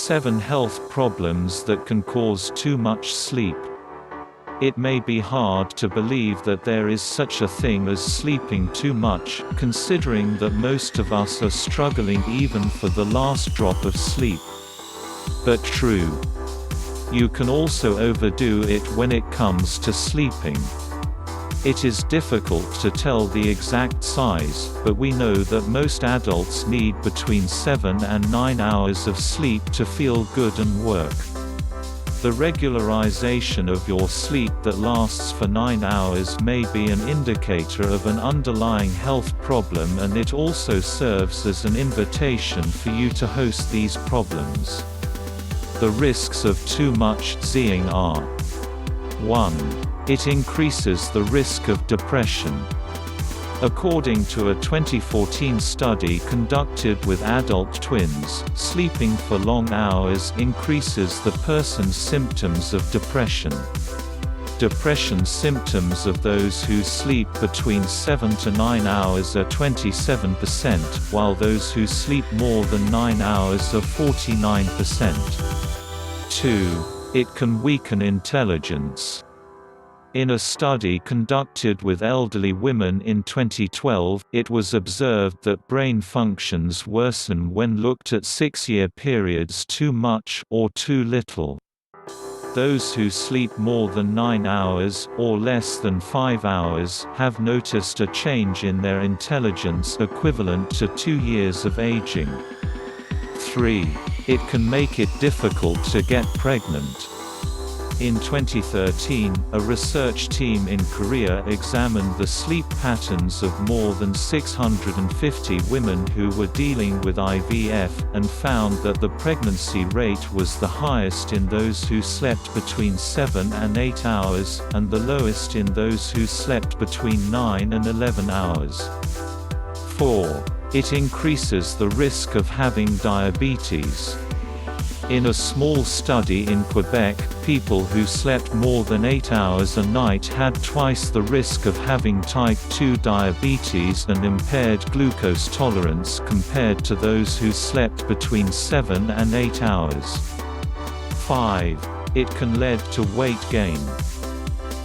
7 health problems that can cause too much sleep. It may be hard to believe that there is such a thing as sleeping too much, considering that most of us are struggling even for the last drop of sleep. But true. You can also overdo it when it comes to sleeping. It is difficult to tell the exact size, but we know that most adults need between 7 and 9 hours of sleep to feel good and work. The regularization of your sleep that lasts for 9 hours may be an indicator of an underlying health problem, and it also serves as an invitation for you to host these problems. The risks of too much Zing are: 1. It increases the risk of depression. According to a 2014 study conducted with adult twins, sleeping for long hours increases the person's symptoms of depression. Depression symptoms of those who sleep between 7 to 9 hours are 27%, while those who sleep more than 9 hours are 49%. 2. It can weaken intelligence. In a study conducted with elderly women in 2012, it was observed that brain functions worsen when looked at 6-year periods too much or too little. Those who sleep more than 9 hours, or less than 5 hours, have noticed a change in their intelligence equivalent to 2 years of aging. 3. It can make it difficult to get pregnant. In 2013, a research team in Korea examined the sleep patterns of more than 650 women who were dealing with IVF, and found that the pregnancy rate was the highest in those who slept between 7 and 8 hours, and the lowest in those who slept between 9 and 11 hours. 4. It increases the risk of having diabetes. In a small study in Quebec, people who slept more than 8 hours a night had twice the risk of having type 2 diabetes and impaired glucose tolerance compared to those who slept between 7 and 8 hours. 5. It can lead to weight gain.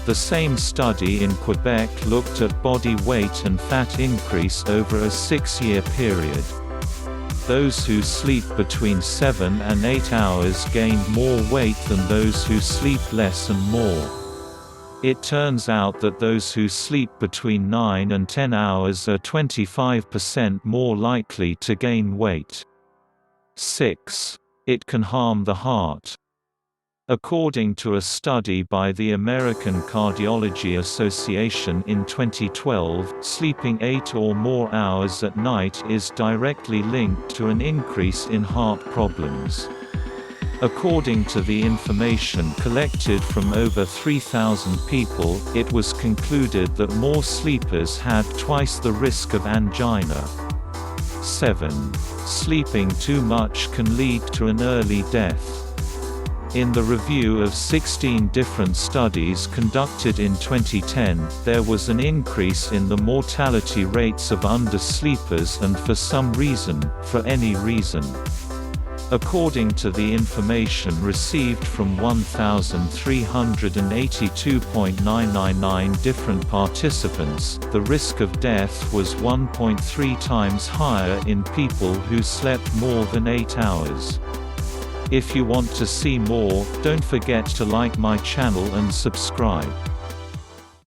The same study in Quebec looked at body weight and fat increase over a 6-year period. Those who sleep between 7 and 8 hours gained more weight than those who sleep less and more. It turns out that those who sleep between 9 and 10 hours are 25% more likely to gain weight. 6. It can harm the heart. According to a study by the American Cardiology Association in 2012, sleeping 8 or more hours at night is directly linked to an increase in heart problems. According to the information collected from over 3,000 people, it was concluded that more sleepers had twice the risk of angina. 7. Sleeping too much can lead to an early death. In the review of 16 different studies conducted in 2010, there was an increase in the mortality rates of undersleepers and for some reason, for any reason. According to the information received from 1,382.999 different participants, the risk of death was 1.3 times higher in people who slept more than 8 hours. If you want to see more, don't forget to like my channel and subscribe.